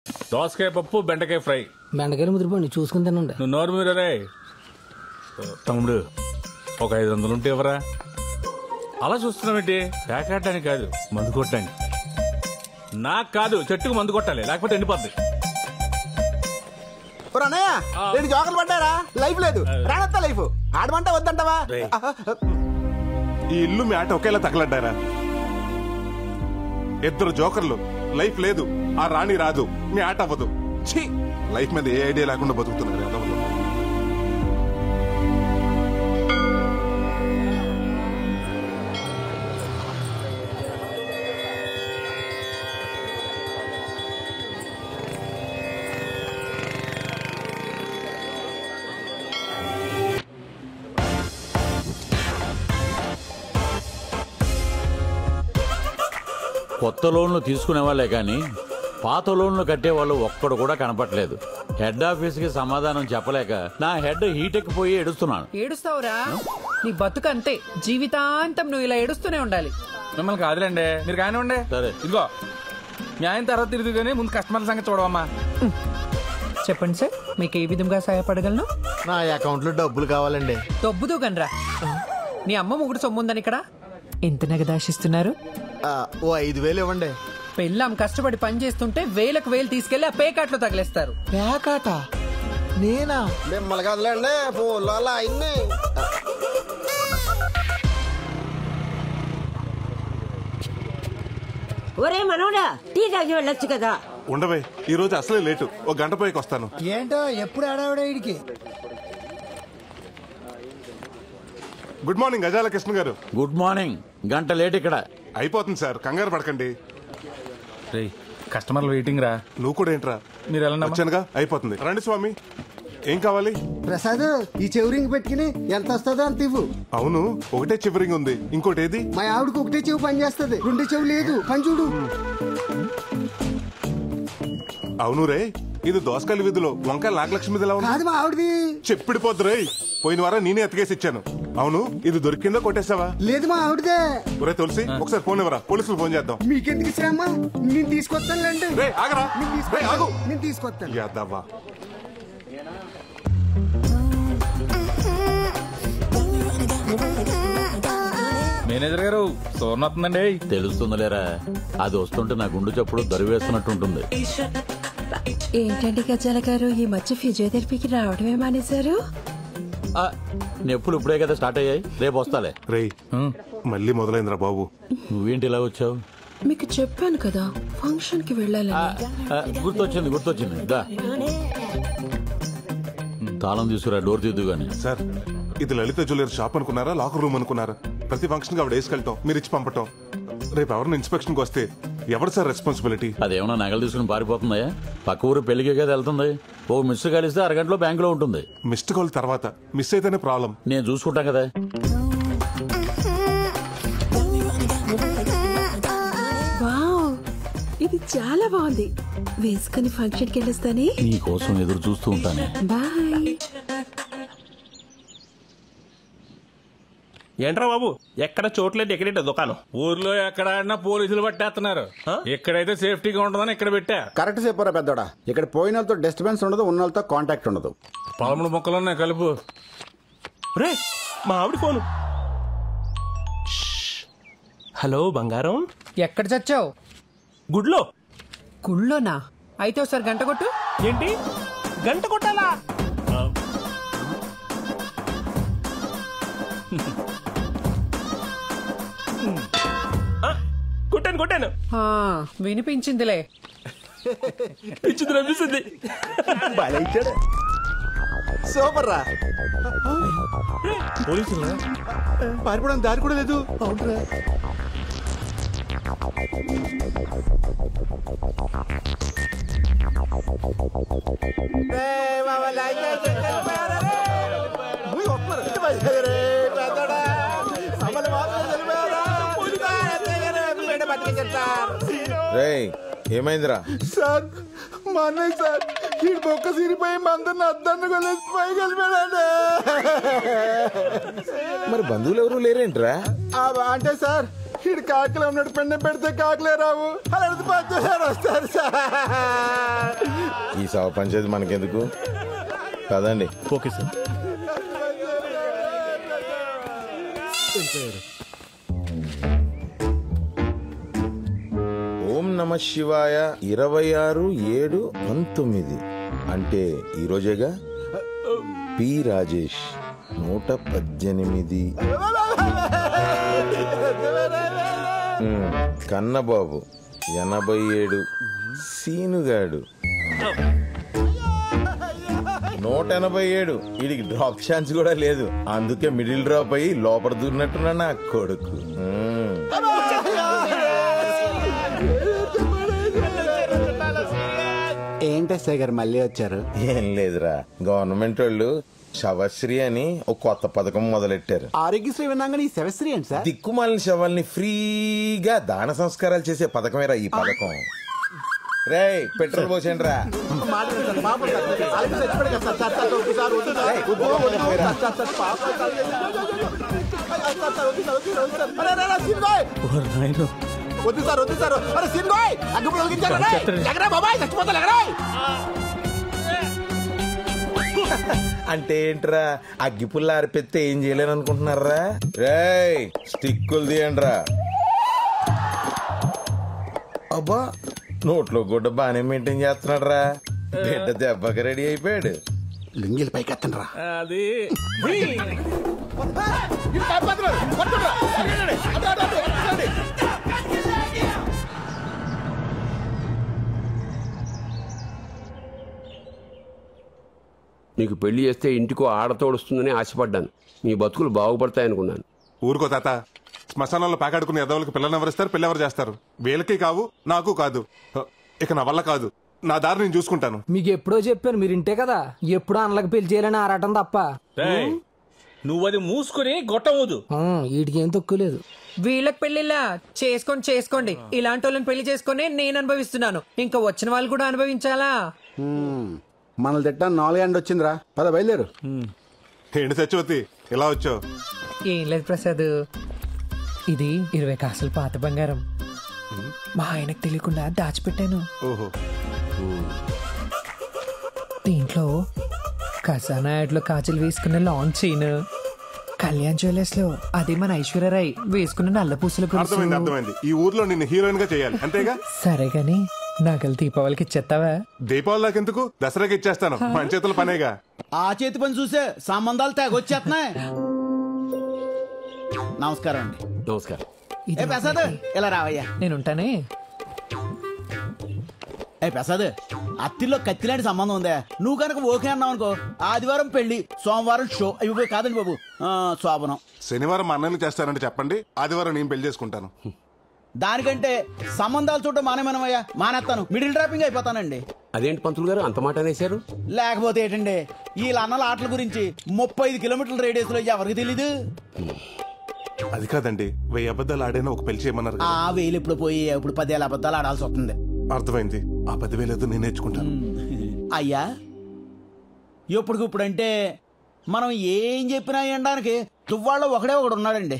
దోసకాయ పప్పు, బెండకాయ ఫ్రై. బెండకాయలు ముదిరిపోండి, చూసుకుని తినండి. నువ్వు నోరు మీరే. తమ్ముడు ఒక 500 ఉంటే ఎవరా? అలా చూస్తున్నావేంటి? పేకాడడానికి కాదు, మందు కొట్టడానికి. నాకు కాదు, చెట్టుకు మందు కొట్టాలి, లేకపోతే ఎండిపోద్ది. రెండు జోకర్లు పడ్డారా? లైఫ్ లేదు, రానత్తా లైఫ్. ఆడమంటా వద్దంటావా? ఈ ఇల్లు మీ ఆట ఒకేలా తగలడ్డారా? ఇద్దరు జోకర్లు, లైఫ్ లేదు, ఆ రాణి రాదు, మీ ఆట అవ్వదు. ఛీ, లైఫ్ మీద ఏ ఐడియా లేకుండా బతుకుతున్నారు. కొత్త లోన్లు తీసుకునే వాళ్ళే కానీ పాత లోన్లు కట్టే వాళ్ళు ఒక్కడు కూడా కనపట్లేదు. హెడ్ ఆఫీస్ కి సమాధానం చెప్పలేక నా హెడ్ హీట్ ఎక్కిపోయి ఏడుస్తున్నాను. ఏడుస్తావురా? నీ బతుకు అంతే, జీవితాంతం నువ్వు ఇలా ఏడుస్తూనే ఉండాలి. మిమ్మల్ని కాదులేండి, మీరు కానివ్వండి. సరే ఇదిగో మీ ఆయన తర్వాత తిరిగి కానీ ముందు కస్టమర్ల సంగతి చూడవమ్మా. చెప్పండి సార్, మీకు ఏ విధంగా సహాయపడగలను? నా అకౌంట్ లో డబ్బులు కావాలండి. దొబ్బుదు గనరా, నీ అమ్మ ముగుడు సొమ్ముందని ఇక్కడ. ఎంత నగదాశిస్తున్నారు? ఓ 5,000 ఇవ్వండి. పెళ్ళాం కష్టపడి పని చేస్తుంటే వేలకు వేలు తీసుకెళ్లి ఆ పేకాట్లో తగిలేస్తారు. పేకాట? నేనా? మిమ్మల్ని కదలండి, ఫోన్లో అలా అయింది. ఒరే మనోడా, టీ తాగి వెళ్ళొచ్చు కదా. ఉండవే, ఈ రోజు అసలే లేటు, ఒక గంట పోయికి వస్తాను. ఏంటో ఎప్పుడు ఆడావిడ ఇడికి. గుడ్ మార్నింగ్ గజాల కృష్ణ గారు. Good morning. గంట లేట్ ఇక్కడ. అయిపోతుంది సార్, కంగారు పడకండి. కస్టమర్లు వెయిటింగ్ రా. నువ్వు కూడా ఏంట్రా? మీరు ఎలా వచ్చానుగా, అయిపోతుంది. రండి స్వామి, ఏం కావాలి? ప్రసాద్, ఈ చెవురింగ్ పెట్టుకుని ఎంత వస్తుందో అంత ఇవ్వు. అవును, ఒకటే చివరింగ్ ఉంది, ఇంకోటి ఏది? మా ఆవిడకి ఒకటే చెవు పని చేస్తుంది, రెండు చెవు లేదు. పని చూడు. అవును రే, ఇది దోసకాయల వీధిలో వంకాయ నాగలక్ష్మి ఎలా ఉంది? కాదు, మా ఆవిడది. చెప్పిడిపోద్దు రే, పోయిన వారం నేనే ఎత్తుకేసి ఇచ్చాను. అవును, ఇది దొరికిందో కొట్టేసావా? లేదు, మా ఆవిడదే. ఒరే తులసి, ఒకసారి ఫోన్ ఇవ్వరా, పోలీసులు ఫోన్ చేద్దాం. మీకెందుకు శ్రమ? నేను తీసుకొస్తానులేండి. ఆగరా, ఆగు. నేను తీసుకొస్తాను. యాదవ్వా. మేనేజర్ గారు, సోర్ణ వస్తుందండి. తెలుస్తుందిలేరా, అది వస్తుంటే నా గుండు చప్పుడు దరివేస్తున్నట్టుంటుంది. ఏంటండి గజాల గారు, ఈ మధ్య ఫిజియోథెరపీకి రావడమే మానేశారు? నొప్పులు ఇప్పుడే కదా స్టార్ట్ అయ్యాయి, రేపు వస్తాలే. రే, మళ్ళీ మొదలైందిరా బాబు. నువ్వేంటి ఇలా వచ్చావు? మీకు చెప్పాను కదా ఫంక్షన్ కి వెళ్ళాలని. గుర్తొచ్చింది దా. తాళం తీసుకురా, డోర్ తీద్దు గాని. సార్, ఇది లలిత జ్యువెలరీ షాప్ అనుకున్నారా, లాకర్ రూమ్ అనుకున్నారా? ప్రతి ఫంక్షన్ కి ఆవిడ వేసుకెళ్తాం, మీరు ఇచ్చి పంపటం. రేపు ఎవరిని ఇన్స్పెక్షన్ కి వస్తే ఎవరు సార్ రెస్పాన్సిబిలిటీ? అదేమన్నా నగలు తీసుకుని పారిపోతుందా? పక్క ఊరు పెళ్లికే కదా వెళ్తుంది. ఓ మిస్ కలిస్తే అరగంటలో బ్యాంకులో ఉంటుంది. మిస్డ్ కాల్ తర్వాత మిస్ అయితేనే ప్రాబ్లం. నేను చూసుకుంటా కదా. వావ్, ఇది చాలా బాగుంది. వేసుకుని ఫంక్షన్ కి వెళ్ళొస్తానే. నీ కోసం ఎదురు చూస్తూ ఉంటానే. బాయ్. ఏంట్రా బాబు, ఎక్కడ చోట్లేదు, ఎక్కడేట దుకాణం? ఊర్లో ఎక్కడ ఆడినా పోలీసులు పట్టేస్తున్నారు. ఎక్కడైతే సేఫ్టీగా ఉంటుందని ఇక్కడ పెట్టా. కరెక్ట్ చెప్పారా పెద్దోడా. ఇక్కడ పోయిన వాళ్ళతో డిస్టర్బెన్స్ ఉండదు, ఉన్న వాళ్ళతో కాంటాక్ట్ ఉండదు. 13 మొక్కలున్నాయి, కలుపు. రే, మా ఆవిడ ఫోను. హలో బంగారం. ఎక్కడ చచ్చావు? గుడ్లో. గుళ్ళోనా? అయితే ఒకసారి గంట కొట్టు. ఏంటి గంట కొట్టాలా? కొట్టాను. వినిపించిందిలే. పిచ్చింది, నవ్విస్తుంది. సూపర్ రా. పోలీసులు పారిపోవడం దారి కూడా లేదు. అవునరా. రేయ్, ఏమైందిరా? సార్, మన సార్ ఈ బొక్క సిరిపోయి మందరిని అద్దాన్ని కొలేసి పైకి వెళ్ళిపోయాడు. మరి బంధువులు ఎవరు లేరేంట్రా? అంటే సార్ ఈడు కాకలే ఉన్నాడు, పెండ పెడితే కాకలే రావు, అలాంటి పంచారు వస్తారు సార్. ఈ సవ పంచేది మనకెందుకు కదండి. Okay sir. ఓం నమ శివాయ 26/7/19 అంటే ఈరోజేగా. పి రాజేష్ 118. కన్నబాబు 87. సీనుగాడు 187. వీడికి డ్రాప్ ఛాన్స్ కూడా లేదు, అందుకే మిడిల్ డ్రాప్ అయ్యి లోపల దూరినట్టున్నా నా కొడుకు. ఏంటి గారు మళ్ళీ వచ్చారు? ఏం లేదురా, గవర్నమెంట్ వాళ్ళు శవశ్రీ అని ఒక కొత్త పథకం మొదలెట్టారు. ఆరోగ్యశ్రీ విన్నాగా ఈ శవశ్రీ ఏంటి సార్? దిక్కుమాలిన శవాల్ని ఫ్రీగా దాన సంస్కారాలు చేసే పథకమేరా ఈ పథకం. రే పెట్రోల్ పోసేయండి రా. వద్దు సార్, వద్దు సార్. అరే సినిమాయ్ అగ్గిపుల్ల వెలిగించారు. ఎగరా బాబాయ్, చచ్చిపోతా ఎగరా. అంటే ఏంట్రా, అగ్గిపుల్ల ఆరిపెత్తే ఏం చేయలేను అనుకుంటున్నారా? రేయ్ స్టిక్కులు తీయండి రా. అబ్బా నోట్లో గుడ్డ బానే మెయింటైన్ చేస్తున్నాడు రా. బిడ్డ దెబ్బకి రెడీ అయిపోయాడు. లింగిల్ పైకి ఎత్తండి రా. అది నీకు పెళ్లి చేస్తే ఇంటికో ఆడతోడుస్తుందని ఆశపడ్డాను. మీ బతుకులు బాగుపడతాయనుకున్నాను. ఊరుకో తాత, శ్మశానంలో పాకాడుకునే ఎదవలకు పిల్లలు ఎవరిస్తారు, పిల్ల ఎవరు చేస్తారు? వీళ్ళకి కావు, నాకు కాదు. ఇక నా వల్ల కాదు, నా దారి నేను చూసుకుంటాను. మీకు ఎప్పుడో చెప్పాను, మీరు ఇంటే కదా. ఎప్పుడో అన్నలకు పెళ్లి చేయాలని ఆరాటం తప్ప. నువ్వు అది మూసుకుని గొట్టవద్దు. వీటికి ఏం తక్కువలేదు. వీళ్ళకి పెళ్లిలా చేసుకోండి. ఇలాంటి వాళ్ళని పెళ్లి చేసుకుని నేను అనుభవిస్తున్నాను, ఇంకా వచ్చిన వాళ్ళు కూడా అనుభవించాలా? మనల్ని తిట్టా 4 ఎండ వచ్చిందిరా. పద బయలుదేరు. ఏంటి సత్యవతి ఇలా వచ్చావు? ఏం లేదు ప్రసాద్, ఇది 20 కాసులు పాత బంగారం మా ఆయనకు తెలియకుండా దాచిపెట్టాను. ఓహో. దీంట్లో ఖజానా యాడ్లో కాజులు వేసుకున్న లాంగ్ చైన్, కళ్యాణ్ జ్యువెలర్స్ లో అది మన ఐశ్వర్యరాయ్ వేసుకున్న నల్ల పూసల అర్థమైంది, అర్థమైంది. ఈ ఊర్లో నిన్ను హీరోయిన్ గా చేయాలి అంతేగా? సరే గాని నగలు దీపావళికి ఇచ్చేస్తావా? దీపావళి దాకెందుకు, దసరాకి ఇచ్చేస్తాను. మన చేతుల పనేగా. ఆ చేతి పని చూసే సంబంధాలు తెగొచ్చేస్తున్నాయి. నమస్కారం అండి. నమస్కారం. ఏ ప్రసాద్ ఇలా రావయ్యా. నేనుంటానే. ఏ ప్రసాద్, అత్తిలో కత్తిలాంటి సంబంధం ఉందా? నువ్వు కనుక ఓకే అన్నావు అనుకో, ఆదివారం పెళ్లి, సోమవారం షో. ఇవి కాదండి బాబు, శోభనం. శనివారం మా అన్నయ్యలు చేస్తానంటే చెప్పండి, ఆదివారం నేను పెళ్లి చేసుకుంటాను. దానికంటే సంబంధాలు చూడటం మానేమనమయ్యా, మానేస్తాను. మిడిల్ డ్రాపింగ్ అయిపోతానండి. అదేంటి పంతులు గారు అంత మాట అనేశారు? లేకపోతే ఏంటండి, ఈ అన్నల ఆటల గురించి 35 కిలోమీటర్ల రేడియస్ లో ఎవరికి తెలీదు? అది కాదండి, 1000 అబద్ధాలు ఆడైనా ఒక పెళ్లి చేయమన్నారు. ఆ 1000 ఇప్పుడు పోయి ఇప్పుడు 10,000 అబద్ధాలు ఆడాల్సి వస్తుంది. అర్థమైంది. ఆ 10,000 ఏదో నేను నేర్చుకుంటాను. అయ్యా ఇప్పుడుకిప్పుడంటే మనం ఏం చెప్పినా వినడానికి తువ్వాళ్ళో ఒకడే ఒకడు ఉన్నాడండి.